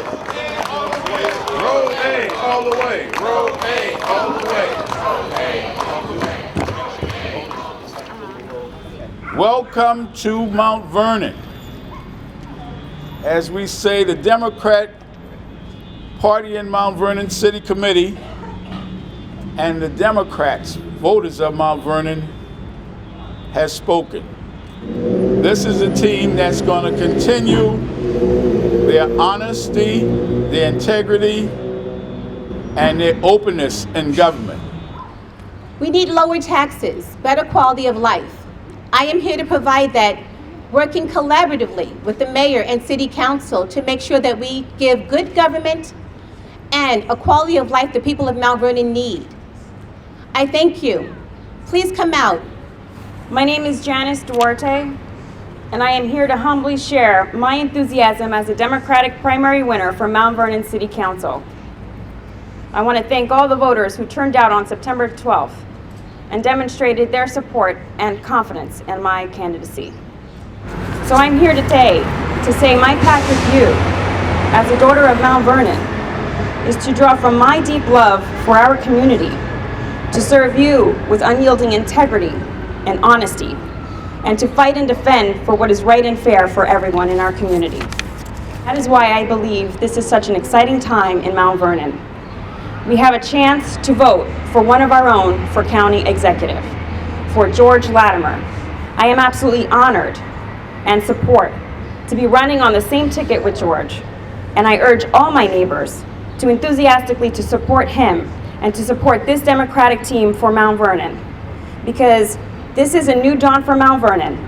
Row A all the way. Row A all the way. Row A all the way. Welcome to Mount Vernon. As we say, the Democrat Party in Mount Vernon City Committee and the Democrats, voters of Mount Vernon, has spoken. This is a team that's going to continue their honesty, their integrity, and their openness in government. We need lower taxes, better quality of life. I am here to provide that, working collaboratively with the mayor and city council to make sure that we give good government and a quality of life the people of Mount Vernon need. I thank you. Please come out. My name is Janice Duarte, and I am here to humbly share my enthusiasm as a Democratic primary winner for Mount Vernon City Council. I want to thank all the voters who turned out on September 12th and demonstrated their support and confidence in my candidacy. So I'm here today to say my pact with you, as a daughter of Mount Vernon, is to draw from my deep love for our community, to serve you with unyielding integrity and honesty, and to fight and defend for what is right and fair for everyone in our community. That is why I believe this is such an exciting time in Mount Vernon. We have a chance to vote for one of our own for county executive, for George Latimer. I am absolutely honored and support to be running on the same ticket with George, and I urge all my neighbors to enthusiastically to support him and to support this Democratic team for Mount Vernon, because this is a new dawn for Mount Vernon.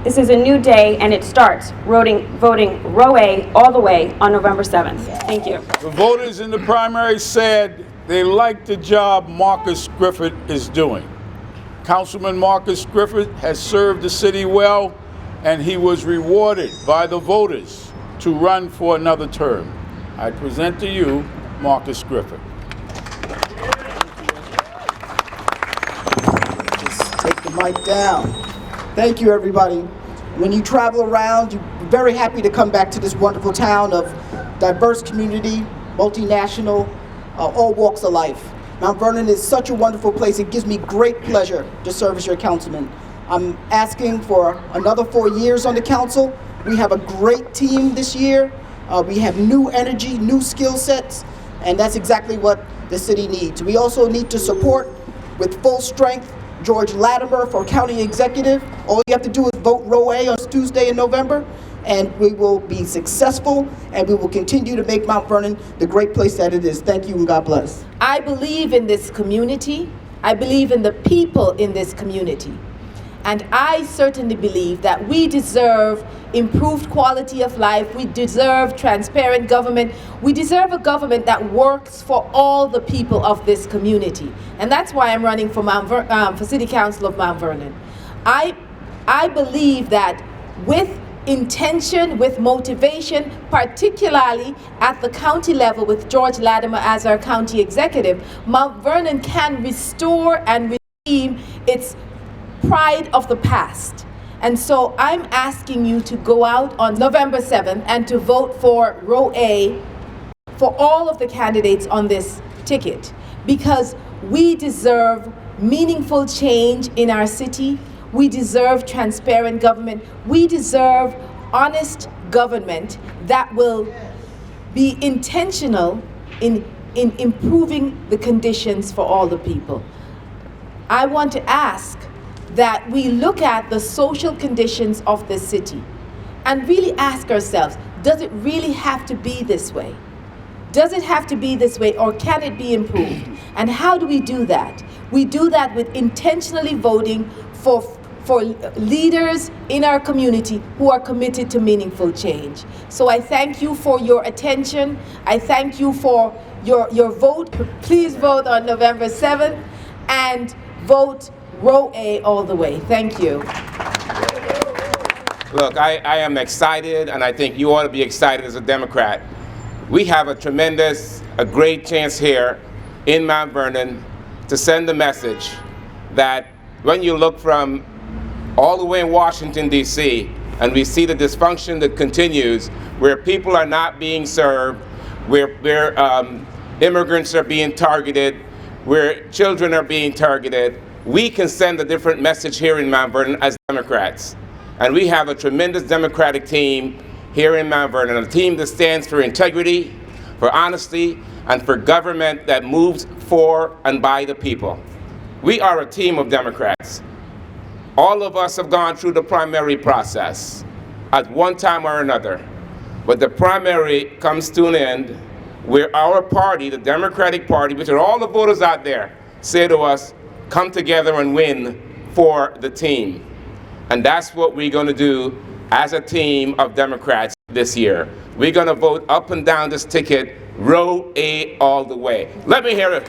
This is a new day, and it starts voting Row A all the way on November 7th. Thank you. The voters in the primary said they like the job Marcus Griffith is doing. Councilman Marcus Griffith has served the city well, and he was rewarded by the voters to run for another term. I present to you Marcus Griffith. Take the mic down. Thank you, everybody. When you travel around, you're very happy to come back to this wonderful town of diverse community, multinational, all walks of life. Mount Vernon is such a wonderful place. It gives me great pleasure to serve as your councilman. I'm asking for another 4 years on the council. We have a great team this year. We have new energy, new skill sets, and that's exactly what the city needs. We also need to support with full strength George Latimer for county executive. All you have to do is vote Row A on Tuesday in November, and we will be successful, and we will continue to make Mount Vernon the great place that it is. Thank you, and God bless. I believe in this community. I believe in the people in this community. And I certainly believe that we deserve improved quality of life. We deserve transparent government. We deserve a government that works for all the people of this community. And that's why I'm running for for City Council of Mount Vernon. I believe that with intention, with motivation, particularly at the county level with George Latimer as our county executive, Mount Vernon can restore and redeem its pride of the past. And so I'm asking you to go out on November 7th and to vote for Row A for all of the candidates on this ticket, because we deserve meaningful change in our city. We deserve transparent government. We deserve honest government that will be intentional in improving the conditions for all the people. I want to ask that we look at the social conditions of the city and really ask ourselves, does it really have to be this way? Does it have to be this way, or can it be improved? And how do we do that? We do that with intentionally voting for leaders in our community who are committed to meaningful change. So I thank you for your attention. I thank you for your vote. Please vote on November 7th and vote Row A all the way. Thank you. Look, I am excited, and I think you ought to be excited as a Democrat. We have a great chance here in Mount Vernon to send the message that when you look from all the way in Washington, D.C., and we see the dysfunction that continues, where people are not being served, where immigrants are being targeted, where children are being targeted, we can send a different message here in Mount Vernon as Democrats. And we have a tremendous Democratic team here in Mount Vernon, a team that stands for integrity, for honesty, and for government that moves for and by the people. We are a team of Democrats. All of us have gone through the primary process at one time or another. But the primary comes to an end where our party, the Democratic Party, which are all the voters out there, say to us, come together and win for the team. And that's what we're going to do as a team of Democrats this year. We're going to vote up and down this ticket, row A all the way. Let me hear it.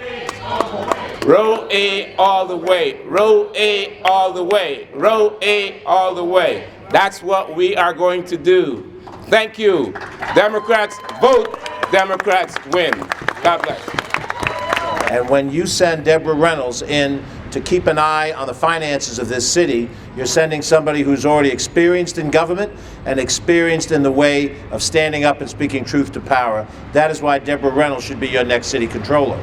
Row A all the way, row A all the way, row A all the way. That's what we are going to do. Thank you. Democrats vote, Democrats win. God bless. And when you send Deborah Reynolds in to keep an eye on the finances of this city, you're sending somebody who's already experienced in government and experienced in the way of standing up and speaking truth to power. That is why Deborah Reynolds should be your next city controller.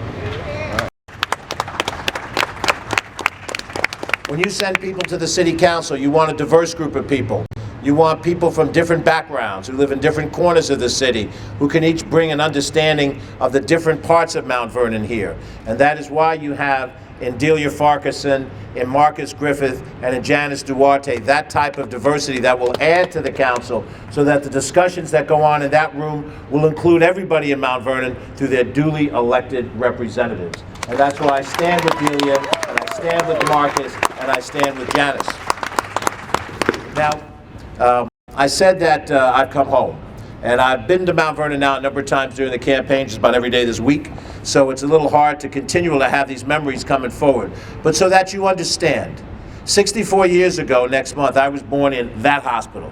When you send people to the city council, you want a diverse group of people. You want people from different backgrounds who live in different corners of the city, who can each bring an understanding of the different parts of Mount Vernon here. And that is why you have in Delia Farquharson, in Marcus Griffith, and in Janice Duarte, that type of diversity that will add to the council so that the discussions that go on in that room will include everybody in Mount Vernon through their duly elected representatives. And that's why I stand with Delia, and I stand with Marcus, and I stand with Janice. Now, I said that I've come home, and I've been to Mount Vernon now a number of times during the campaign, just about every day this week, so it's a little hard to continue to have these memories coming forward. But so that you understand, 64 years ago next month, I was born in that hospital.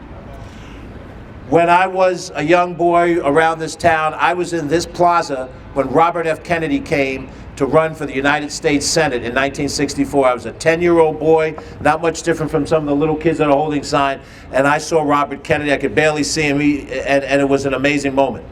When I was a young boy around this town, I was in this plaza when Robert F. Kennedy came to run for the United States Senate in 1964. I was a 10-year-old boy, not much different from some of the little kids that are holding signs, and I saw Robert Kennedy. I could barely see him, and it was an amazing moment.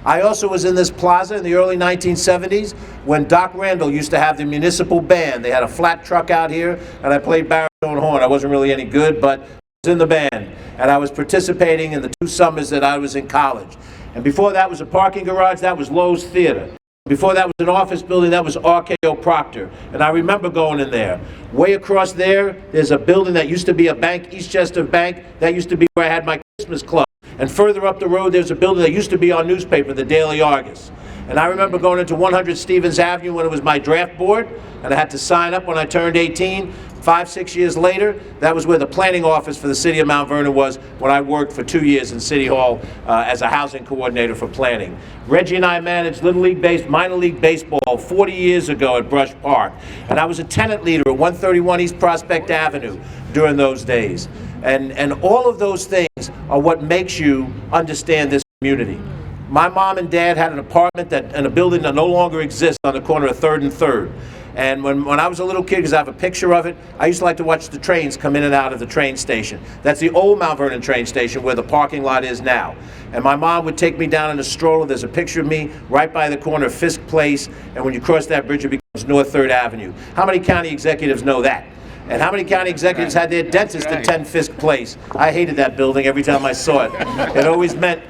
I also was in this plaza in the early 1970s when Doc Randall used to have the municipal band. They had a flat truck out here, and I played baritone horn. I wasn't really any good, but I was in the band, and I was participating in the 2 summers that I was in college. And before that was a parking garage, that was Lowe's Theater. Before that was an office building, that was RKO Proctor. And I remember going in there. Way across there, there's a building that used to be a bank, Eastchester Bank. That used to be where I had my Christmas club. And further up the road, there's a building that used to be our newspaper, the Daily Argus. And I remember going into 100 Stevens Avenue when it was my draft board, and I had to sign up when I turned 18. 5, 6 years later, that was where the planning office for the city of Mount Vernon was when I worked for 2 years in City Hall as a housing coordinator for planning. Reggie and I managed minor league baseball 40 years ago at Brush Park. And I was a tenant leader at 131 East Prospect Avenue during those days. And all of those things are what makes you understand this community. My mom and dad had an apartment in a building that no longer exists on the corner of 3rd and 3rd. And when I was a little kid, because I have a picture of it, I used to like to watch the trains come in and out of the train station. That's the old Mount Vernon train station where the parking lot is now. And my mom would take me down in a stroller. There's a picture of me right by the corner of Fisk Place. And when you cross that bridge, it becomes North 3rd Avenue. How many county executives know that? And how many county executives had their dentist at 10 Fisk Place? I hated that building every time I saw it. It always meant,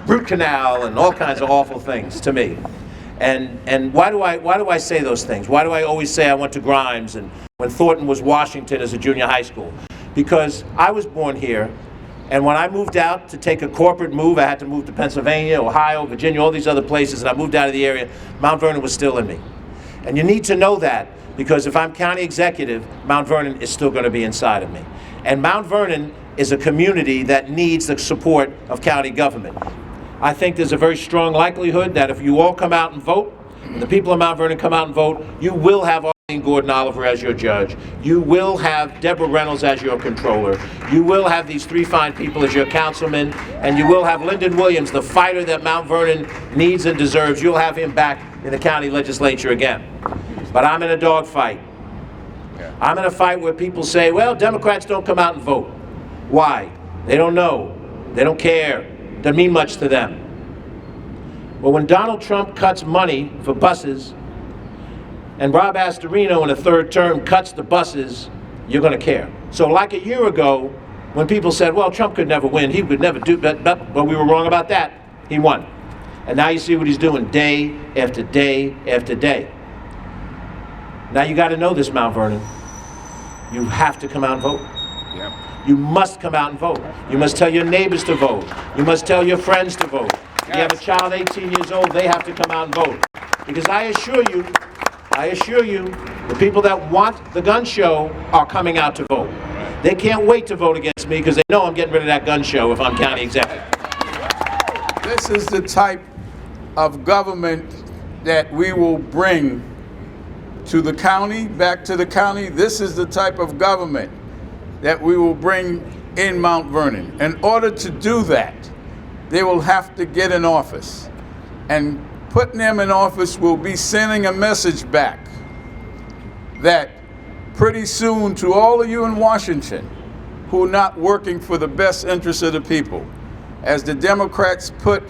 root canal and all kinds of awful things to me. And why do I say those things? Why do I always say I went to Grimes and when Thornton was Washington as a junior high school? Because I was born here, and when I moved out to take a corporate move, I had to move to Pennsylvania, Ohio, Virginia, all these other places, and I moved out of the area, Mount Vernon was still in me. And you need to know that, because if I'm county executive, Mount Vernon is still going to be inside of me. And Mount Vernon is a community that needs the support of county government. I think there's a very strong likelihood that if you all come out and vote, the people of Mount Vernon come out and vote, you will have Arlene Gordon Oliver as your judge. You will have Deborah Reynolds as your controller. You will have these 3 fine people as your councilmen, and you will have Lyndon Williams, the fighter that Mount Vernon needs and deserves. You'll have him back in the county legislature again. But I'm in a dogfight. I'm in a fight where people say, well, Democrats don't come out and vote. Why? They don't know. They don't care. Doesn't mean much to them. Well, when Donald Trump cuts money for buses and Rob Astorino in a third term cuts the buses, you're going to care. So like a year ago, when people said, well, Trump could never win, he would never do that, but we were wrong about that. He won. And now you see what he's doing day after day after day. Now you got to know this, Mount Vernon. You have to come out and vote. Yep. You must come out and vote. You must tell your neighbors to vote. You must tell your friends to vote. If you have a child 18 years old, they have to come out and vote. Because I assure you, the people that want the gun show are coming out to vote. They can't wait to vote against me because they know I'm getting rid of that gun show if I'm county executive. This is the type of government that we will bring to the county, back to the county. This is the type of government that we will bring in Mount Vernon. In order to do that, they will have to get in office. And putting them in office will be sending a message back that pretty soon to all of you in Washington who are not working for the best interests of the people, as the Democrats put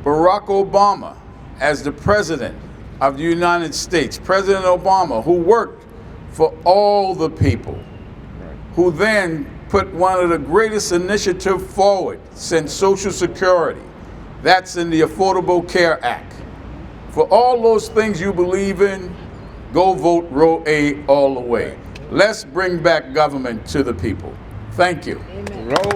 Barack Obama as the president of the United States, President Obama, who worked for all the people, who then put one of the greatest initiatives forward since Social Security. That's in the Affordable Care Act. For all those things you believe in, go vote row A all the way. Let's bring back government to the people. Thank you. Row